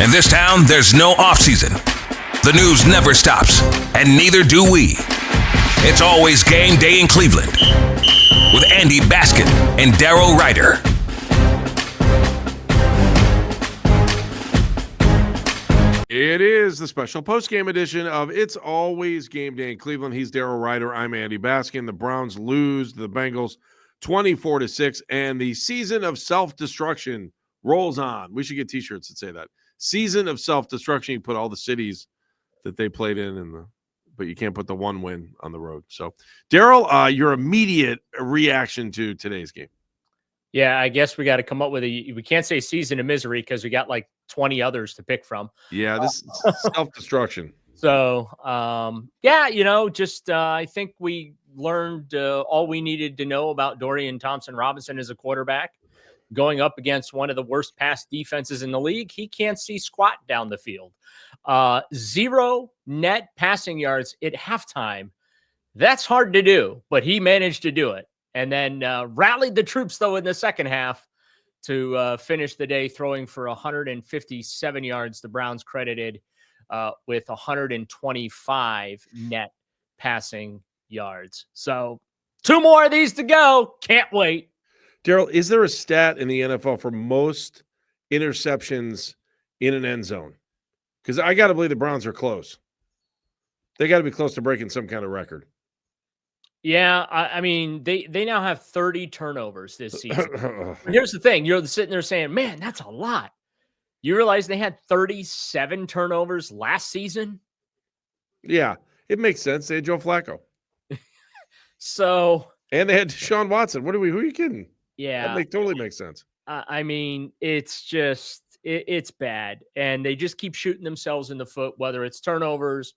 In this town, there's no off-season. The news never stops, and neither do we. It's always game day in Cleveland with Andy Baskin and Daryl Ryder. It is the special postgame edition of It's Always Game Day in Cleveland. He's Daryl Ryder. I'm Andy Baskin. The Browns lose to the Bengals 24-6, and the season of self-destruction rolls on. We should get T-shirts that say that. Season of self-destruction. You put all the cities that they played in but you can't put the one win on the road. So, Daryl, your immediate reaction to today's game? Yeah, I guess we got to come up with we can't say season of misery because we got like 20 others to pick from. Yeah, this is self-destruction. So, I think we learned all we needed to know about Dorian Thompson-Robinson as a quarterback. Going up against one of the worst pass defenses in the league, he can't see squat down the field. 0 net passing yards at halftime. That's hard to do, but he managed to do it. And then rallied the troops, though, in the second half to finish the day throwing for 157 yards. The Browns credited with 125 net passing yards. So 2 more of these to go. Can't wait. Daryl, is there a stat in the NFL for most interceptions in an end zone? Because I got to believe the Browns are close. They got to be close to breaking some kind of record. Yeah, I mean, they now have 30 turnovers this season. Here's the thing. You're sitting there saying, man, that's a lot. You realize they had 37 turnovers last season? Yeah, it makes sense. They had Joe Flacco. And they had Deshaun Watson. Who are you kidding? Yeah. That totally makes sense. I mean, it's just, it's bad. And they just keep shooting themselves in the foot, whether it's turnovers,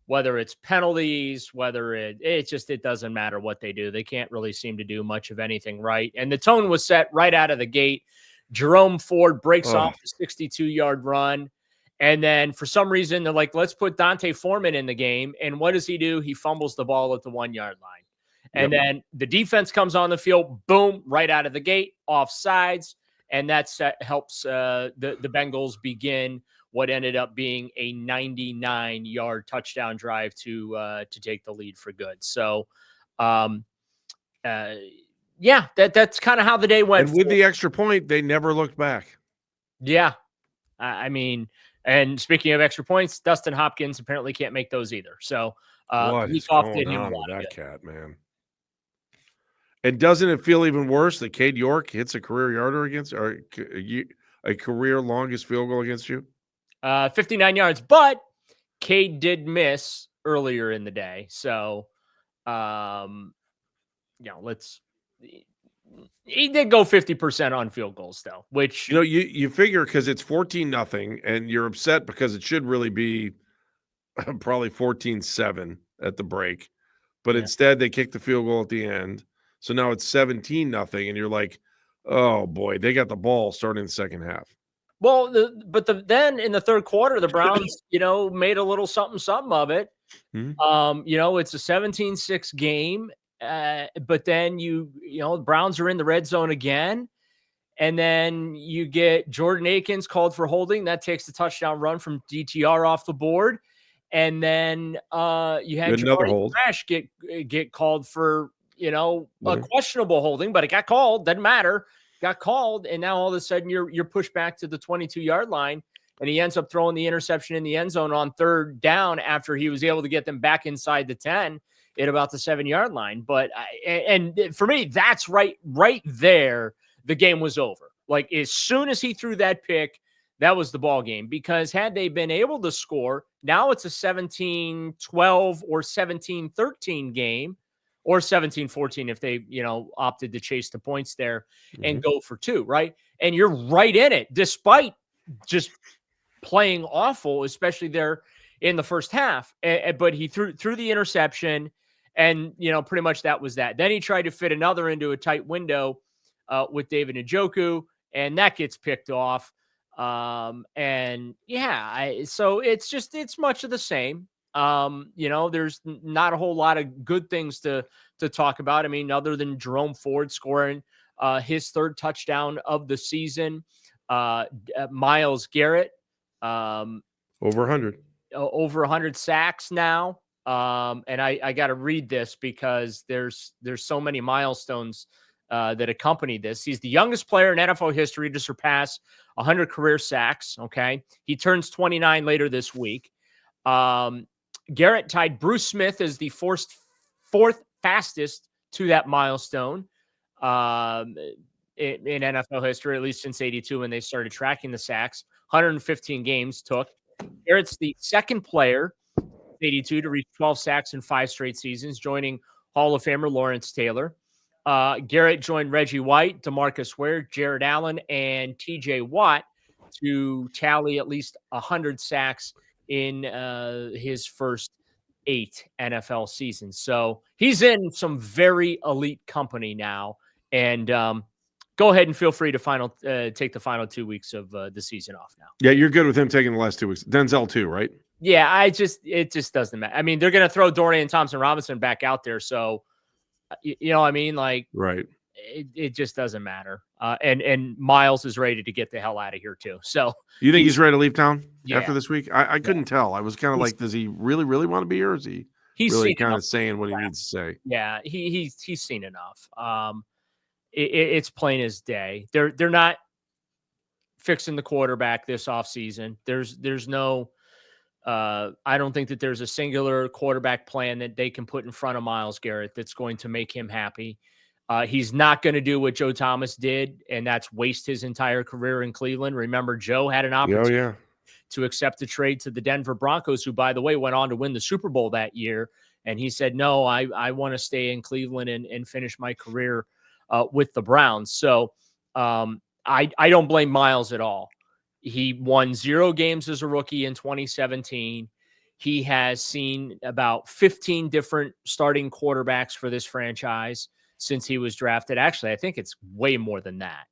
whether it's penalties, whether it doesn't matter what they do. They can't really seem to do much of anything right. And the tone was set right out of the gate. Jerome Ford breaks off the 62-yard run. And then for some reason, they're like, let's put Dante Foreman in the game. And what does he do? He fumbles the ball at the 1-yard line. And then the defense comes on the field, boom, right out of the gate, offsides. And that helps the Bengals begin what ended up being a 99-yard touchdown drive to take the lead for good. So, that's kind of how the day went. And with the extra point, they never looked back. Yeah. I mean, and speaking of extra points, Dustin Hopkins apparently can't make those either. So, he's off going on with that cat, man. And doesn't it feel even worse that Cade York hits a career yarder against, or a career longest field goal against you? 59 yards, but Cade did miss earlier in the day. So, he did go 50% on field goals though, which, you figure because it's 14-0 and you're upset because it should really be probably 14-7 at the break, but instead they kicked the field goal at the end. So now it's 17-0 and you're like, oh boy, they got the ball starting in the second half. Well, then in the third quarter, the Browns, made a little something of it. Mm-hmm. It's a 17-6 game, but then the Browns are in the red zone again, and then you get Jordan Akins called for holding. That takes the touchdown run from DTR off the board, and then you had another hold. Crash get called for a questionable holding, but it got called. Doesn't matter. Got called, and now all of a sudden you're pushed back to the 22-yard line, and he ends up throwing the interception in the end zone on third down after he was able to get them back inside the 10 at about the 7-yard line. But for me, that's right there. The game was over. Like as soon as he threw that pick, that was the ball game, because had they been able to score, now it's a 17-12 or 17-13 game. Or 17-14 if they, opted to chase the points there and go for 2, right? And you're right in it, despite just playing awful, especially there in the first half. But he threw the interception, and, pretty much that was that. Then he tried to fit another into a tight window with David Njoku, and that gets picked off. So it's much of the same. There's not a whole lot of good things to talk about. I mean, other than Jerome Ford scoring his third touchdown of the season, Myles Garrett Over 100. Over 100 sacks now. And I got to read this because there's so many milestones that accompany this. He's the youngest player in NFL history to surpass 100 career sacks. Okay. He turns 29 later this week. Garrett tied Bruce Smith as the fourth fastest to that milestone in NFL history, at least since 82 when they started tracking the sacks. 115 games took. Garrett's the second player, 82, to reach 12 sacks in 5 straight seasons, joining Hall of Famer Lawrence Taylor. Garrett joined Reggie White, DeMarcus Ware, Jared Allen, and TJ Watt to tally at least 100 sacks in his first 8 NFL seasons. So he's in some very elite company now. And go ahead and feel free to take the final 2 weeks of the season off now. Yeah, you're good with him taking the last 2 weeks. Denzel too, right? Yeah, it just doesn't matter. I mean, they're going to throw Dorian Thompson-Robinson back out there. So, you know what I mean? Like, right. It just doesn't matter. And Myles is ready to get the hell out of here too. So you think he's ready to leave town yeah. after this week? I couldn't tell. I was kind of like, does he really, really want to be here? Or is he really kind of saying what he needs to say? Yeah, he's seen enough. It's plain as day. They're not fixing the quarterback this offseason. There's no I don't think that there's a singular quarterback plan that they can put in front of Myles Garrett that's going to make him happy. He's not going to do what Joe Thomas did, and that's waste his entire career in Cleveland. Remember, Joe had an opportunity to accept a trade to the Denver Broncos, who, by the way, went on to win the Super Bowl that year. And he said, no, I want to stay in Cleveland and finish my career with the Browns. So I don't blame Myles at all. He won 0 games as a rookie in 2017. He has seen about 15 different starting quarterbacks for this franchise since he was drafted. Actually, I think it's way more than that.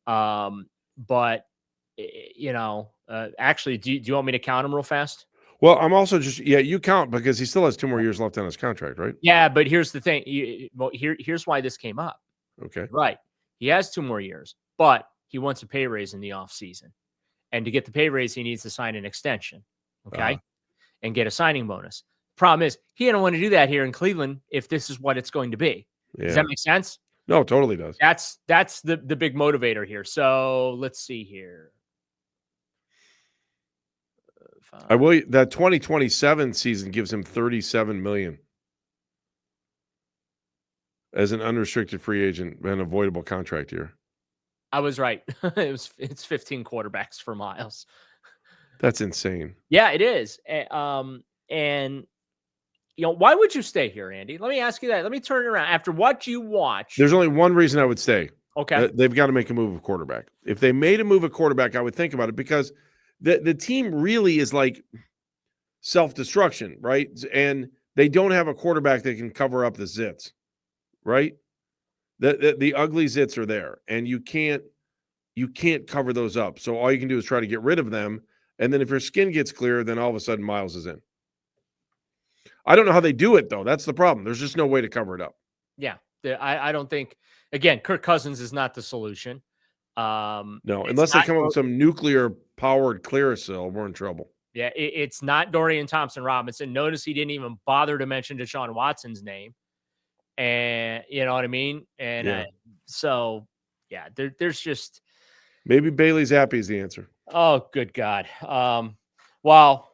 But, actually, do you want me to count them real fast? Well, I'm also you count because he still has 2 more years left on his contract, right? Yeah, but here's the thing. Here's why this came up. Okay. Right. He has 2 more years, but he wants a pay raise in the offseason. And to get the pay raise, he needs to sign an extension, okay, and get a signing bonus. Problem is, he don't want to do that here in Cleveland if this is what it's going to be. Yeah. Does that make sense? No, it totally does. That's the big motivator here. So let's see here. That 2027 season gives him $37 million as an unrestricted free agent and avoidable contract year. I was right. It's 15 quarterbacks for Myles. That's insane. Yeah, it is. And why would you stay here, Andy? Let me ask you that. Let me turn it around. After what you watch, there's only one reason I would stay. Okay. They've got to make a move of quarterback. If they made a move of quarterback, I would think about it because the team really is like self-destruction, right? And they don't have a quarterback that can cover up the zits, right? The ugly zits are there, and you can't cover those up. So all you can do is try to get rid of them, and then if your skin gets clear, then all of a sudden Myles is in. I don't know how they do it, though. That's the problem. There's just no way to cover it up. Yeah, I don't think. Again, Kirk Cousins is not the solution. No, unless they come up with some nuclear-powered Clearasil, we're in trouble. Yeah, it's not Dorian Thompson-Robinson. Notice he didn't even bother to mention Deshaun Watson's name. And you know what I mean? And so, yeah, there's just maybe Bailey Zappi is the answer. Oh, good God. Well,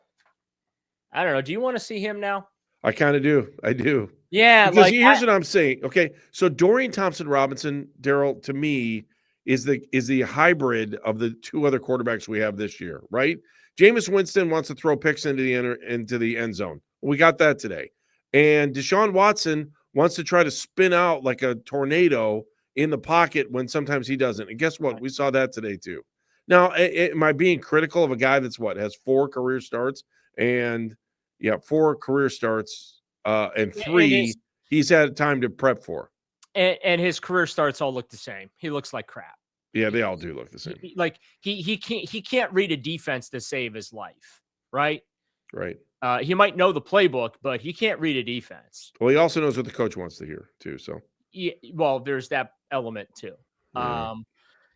I don't know. Do you want to see him now? I kind of do. I do. Yeah. Because here's what I'm saying. Okay. So Dorian Thompson-Robinson, Daryl, to me, is the hybrid of the 2 other quarterbacks we have this year, right? Jameis Winston wants to throw picks into the end zone. We got that today. And Deshaun Watson wants to try to spin out like a tornado in the pocket when sometimes he doesn't. And guess what? We saw that today too. Now, am I being critical of a guy that's has 4 career starts and 4 career starts and 3 he's had time to prep for. And his career starts all look the same. He looks like crap. Yeah, they all do look the same. He can't read a defense to save his life, right? Right. He might know the playbook, but he can't read a defense. Well, he also knows what the coach wants to hear too. So well, there's that element too. Yeah.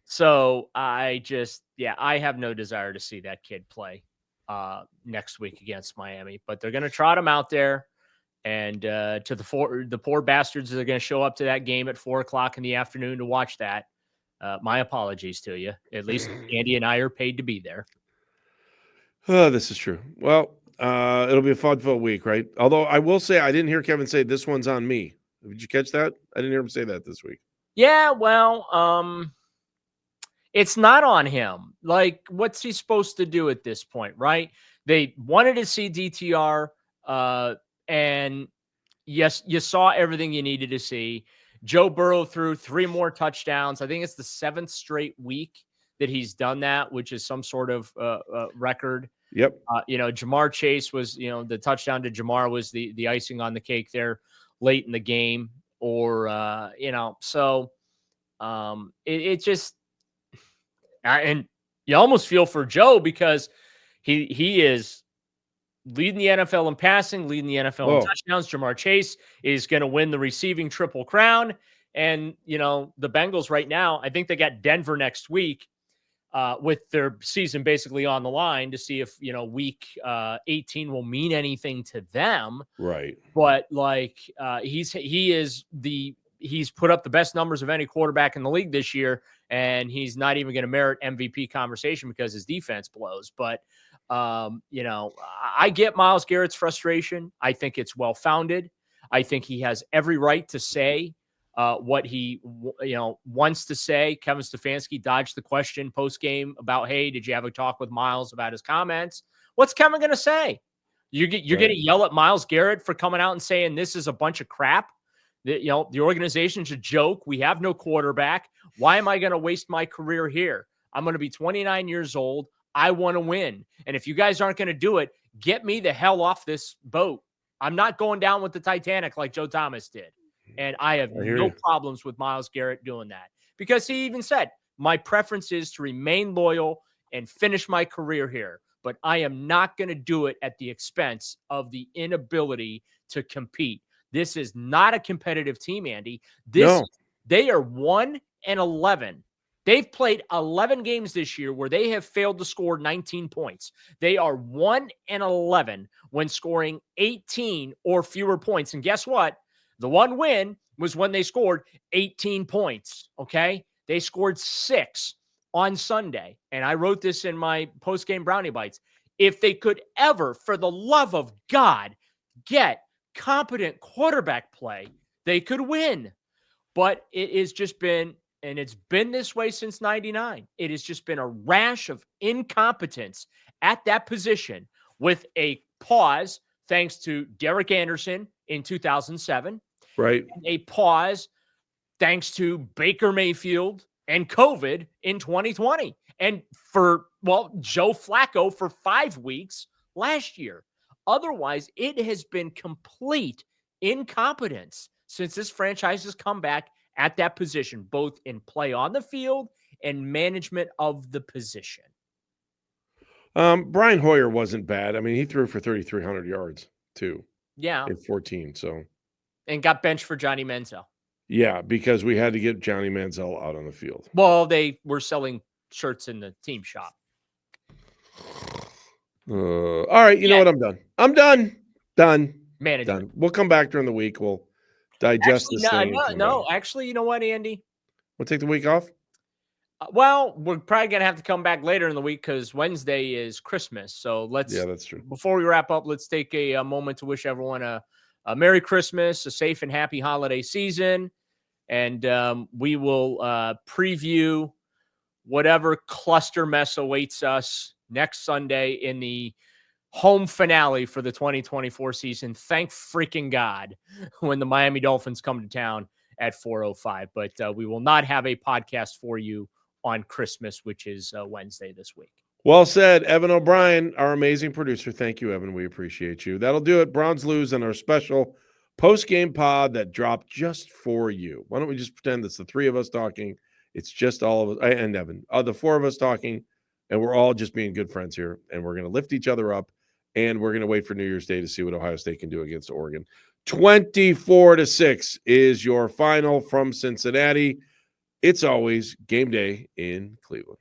So I have no desire to see that kid play next week against Miami, but they're going to trot him out there. And to the poor bastards that are going to show up to that game at 4:00 in the afternoon to watch that. My apologies to you. At least Andy and I are paid to be there. Oh, this is true. Well, it'll be a fun-filled week, right? Although I will say I didn't hear Kevin say this one's on me. Did you catch that? I didn't hear him say that this week. Yeah, well, it's not on him. Like, what's he supposed to do at this point, right? They wanted to see DTR, and yes, you saw everything you needed to see. Joe Burrow threw 3 more touchdowns. I think it's the 7th straight week that he's done that, which is some sort of record. Yep. Jamar Chase was, the touchdown to Jamar was the icing on the cake there late in the game. Or, so it just, and you almost feel for Joe because he is leading the NFL in passing, leading the NFL in touchdowns. Jamar Chase is going to win the receiving triple crown. And, the Bengals right now, I think they got Denver next week with their season basically on the line to see if, week 18 will mean anything to them. Right. But he's put up the best numbers of any quarterback in the league this year. And he's not even going to merit MVP conversation because his defense blows. But, I get Myles Garrett's frustration. I think it's well-founded. I think he has every right to say what he, wants to say. Kevin Stefanski dodged the question post-game about, hey, did you have a talk with Myles about his comments? What's Kevin going to say? You're going to yell at Myles Garrett for coming out and saying this is a bunch of crap? The organization's a joke. We have no quarterback. Why am I going to waste my career here? I'm going to be 29 years old. I want to win. And if you guys aren't going to do it, get me the hell off this boat. I'm not going down with the Titanic like Joe Thomas did. And I have no problems with Myles Garrett doing that because he even said, my preference is to remain loyal and finish my career here. But I am not going to do it at the expense of the inability to compete. This is not a competitive team, Andy. They are 1-11. They've played 11 games this year where they have failed to score 19 points. They are 1-11 when scoring 18 or fewer points. And guess what? The one win was when they scored 18 points, okay? They scored 6 on Sunday. And I wrote this in my post-game Brownie Bites. If they could ever, for the love of God, get competent quarterback play, they could win. But it has just been, and it's been this way since 99. It has just been a rash of incompetence at that position with a pause thanks to Derek Anderson in 2007. Right. And a pause thanks to Baker Mayfield and COVID in 2020. And Joe Flacco for 5 weeks last year. Otherwise, it has been complete incompetence since this franchise has come back at that position, both in play on the field and management of the position. Brian Hoyer wasn't bad. I mean, he threw for 3,300 yards too. Yeah. In 14, so. And got benched for Johnny Manziel. Yeah, because we had to get Johnny Manziel out on the field. Well, they were selling shirts in the team shop. All right, you know what? I'm done. I'm done. Done. Manager. Done. We'll come back during the week. We'll digest this thing. No, actually, you know what, Andy? We'll take the week off? Well, we're probably going to have to come back later in the week because Wednesday is Christmas. So Yeah, that's true. Before we wrap up, let's take a moment to wish everyone a Merry Christmas, a safe and happy holiday season. And we will preview whatever cluster mess awaits us next Sunday in the home finale for the 2024 season. Thank freaking God when the Miami Dolphins come to town at 4:05. But we will not have a podcast for you on Christmas, which is Wednesday this week. Well said, Evan O'Brien, our amazing producer. Thank you, Evan. We appreciate you. That'll do it. Browns lose in our special post-game pod that dropped just for you. Why don't we just pretend it's the three of us talking? It's just all of us and Evan, the four of us talking, and we're all just being good friends here. And we're going to lift each other up, and we're going to wait for New Year's Day to see what Ohio State can do against Oregon. 24-6 is your final from Cincinnati. It's always game day in Cleveland.